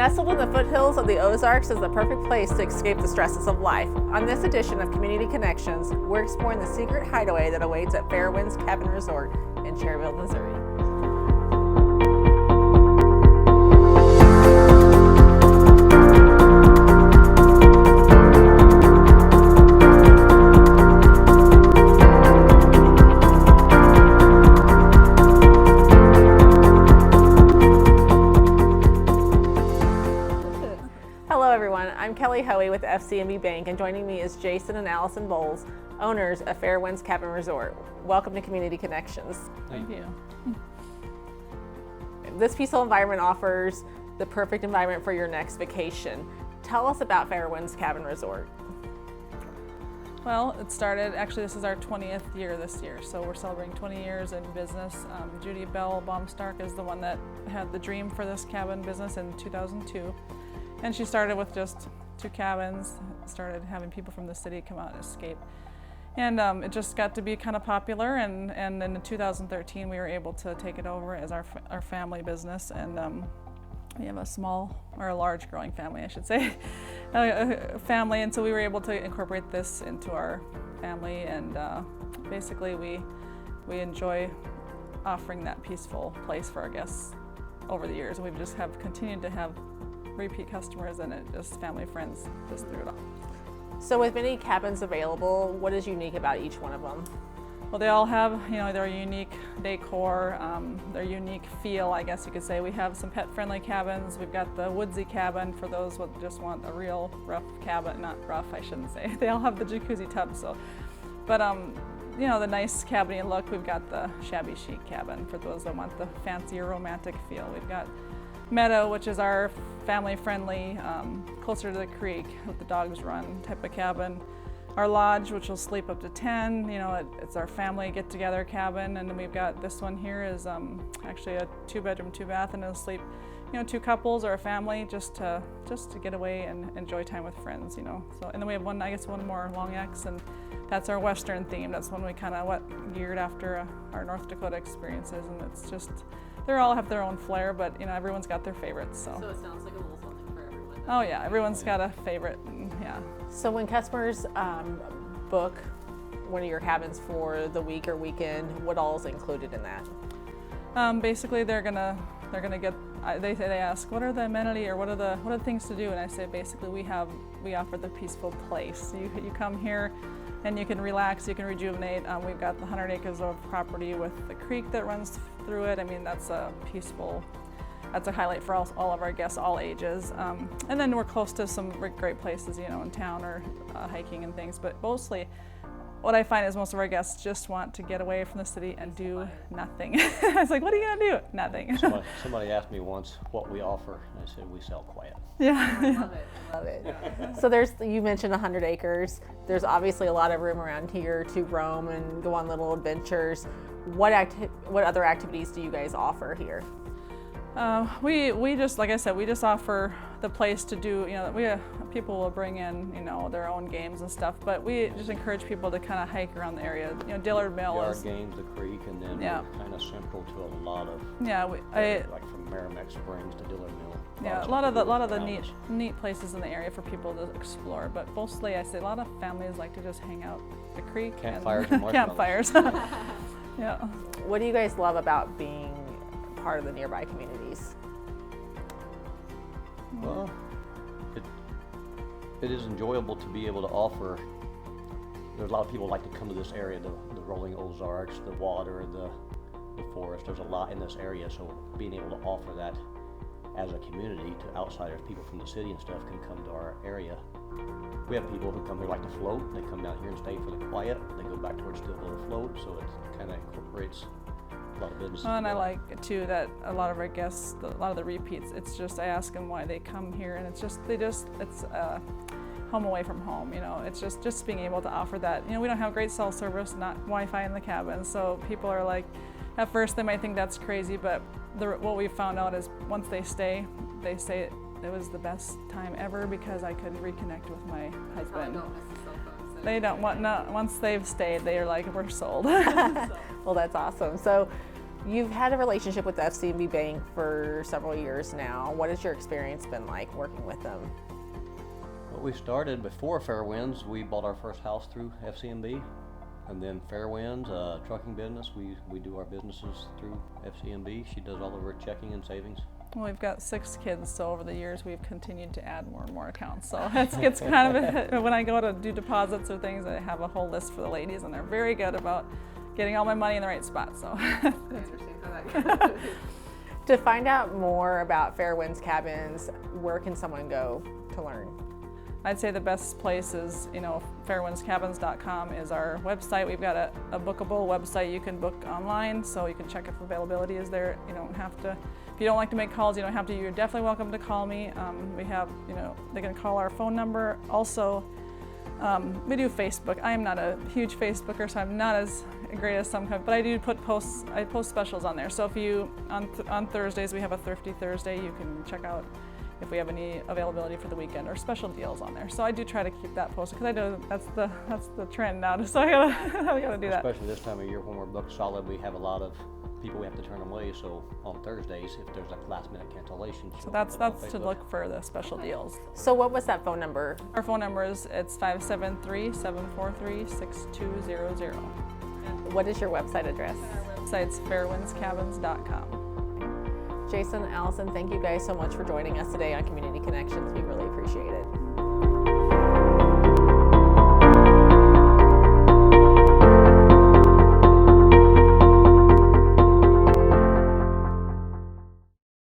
Nestled in the foothills of the Ozarks is the perfect place to escape the stresses of life. On this edition of Community Connections, we're exploring the secret hideaway that awaits at Fairwinds Cabin Resort in Cherryville, Missouri. I'm Kelly Hoey with FCNB Bank, and joining me is Jason and Allison Bowles, owners of Fairwinds Cabin Resort. Welcome to Community Connections. Thank you. This peaceful environment offers the perfect environment for your next vacation. Tell us about Fairwinds Cabin Resort. Well, it started, actually this is our 20th year this year, so we're celebrating 20 years in business. Judy Bell Baumstark is the one that had the dream for this cabin business in 2002. And she started with just 2 cabins, started having people from the city come out and escape. And it just got to be kind of popular, and in 2013 we were able to take it over as our family business, and we have a large growing family, I should say, family, and so we were able to incorporate this into our family, and basically we enjoy offering that peaceful place for our guests over the years, and we've just continued to have repeat customers, and it just family, friends, just through it all. So with many cabins available, what is unique about each one of them? Well, they all have, their unique decor, their unique feel, I guess you could say. We have some pet-friendly cabins. We've got the woodsy cabin for those who just want a real rough cabin, not rough, I shouldn't say. They all have the jacuzzi tub, so. But the nice cabiny look. We've got the shabby chic cabin for those that want the fancier romantic feel. We've got Meadow, which is our family-friendly, closer to the creek, let the dogs run type of cabin. Our lodge, which will sleep up to 10, it's our family get-together cabin. And then we've got this one here is actually a 2-bedroom, 2-bath, and it'll sleep, 2 couples or a family just to get away and enjoy time with friends, So, and then we have one more Long X, and that's our Western theme. That's one we kind of geared after our North Dakota experiences, and it's just. They all have their own flair, but everyone's got their favorites. So it sounds like a little something for everyone. Oh yeah, everyone's got a favorite. Yeah. So when customers book one of your cabins for the week or weekend, what all is included in that? Basically, they're gonna get. They ask, what are the amenity or what are the things to do, and I say basically we offer the peaceful place. You come here, and you can relax, you can rejuvenate. We've got the 100 acres of property with the creek that runs through it. I mean, that's a highlight for all of our guests, all ages. And then we're close to some great places, in town or hiking and things. But mostly, what I find is most of our guests just want to get away from the city and do nothing. I was like, what are you gonna do? Nothing. Somebody asked me once what we offer, and I said we sell quiet. Yeah. I love it. So you mentioned 100 acres. There's obviously a lot of room around here to roam and go on little adventures. What other activities do you guys offer here? We just, like I said, we just offer the place to do, people will bring in, their own games and stuff, but we just encourage people to kind of hike around the area. Dillard Mill Yard is... games, the creek, and then we're kind of central to a lot of, like from Merrimack Springs to Dillard Mill. Yeah, a lot of the neat places in the area for people to explore, but mostly I say a lot of families like to just hang out at the creek. Campfires and campfires. Yeah. What do you guys love about being part of the nearby communities? Well, it is enjoyable to be able to offer. There's a lot of people like to come to this area, the rolling Ozarks, the water, the forest. There's a lot in this area, so being able to offer that as a community to outsiders, people from the city and stuff can come to our area. We have people who come here like to float. They come down here and stay for the quiet. They go back towards Stillville to float, so it kind of incorporates a lot of business. And I like it too that a lot of our guests, a lot of the repeats, it's just I ask them why they come here, and it's home away from home. It's just being able to offer that. We don't have great cell service, not Wi-Fi in the cabin, so people are like, at first they might think that's crazy, but what we found out is once they stay, they say it was the best time ever because I could reconnect with my husband. They don't want, once they've stayed, they're like, we're sold. Well, that's awesome. So You've had a relationship with the FCNB Bank for several years now. What has your experience been like working with them? Well, we started before Fairwinds. We bought our first house through FCNB, and then Fairwinds, trucking business. We do our businesses through FCNB. She does all of her checking and savings. Well, we've got 6 kids, so over the years we've continued to add more and more accounts. So it's kind of when I go to do deposits or things, I have a whole list for the ladies, and they're very good about getting all my money in the right spot. So To find out more about Fairwinds Cabins, where can someone go to learn? I'd say the best place is, fairwindscabins.com is our website. We've got a bookable website you can book online, so you can check if availability is there. You don't have to, if you don't like to make calls, you don't have to. You're definitely welcome to call me. We have, they can call our phone number. Also, we do Facebook. I am not a huge Facebooker, so I'm not as great as some, but I do put posts. I post specials on there. So if you on Thursdays we have a Thrifty Thursday, you can check out if we have any availability for the weekend or special deals on there. So I do try to keep that posted because I know that's the trend now. So I gotta do that. Especially this time of year when we're booked solid, we have a lot of people we have to turn away. So on Thursdays, if there's like last minute cancellations. So that's to look for the special deals. So what was that phone number? Our phone number is 573-743-6200. What is your website address? Our website's fairwindscabins.com. Jason, Allison, thank you guys so much for joining us today on Community Connections. We really appreciate it.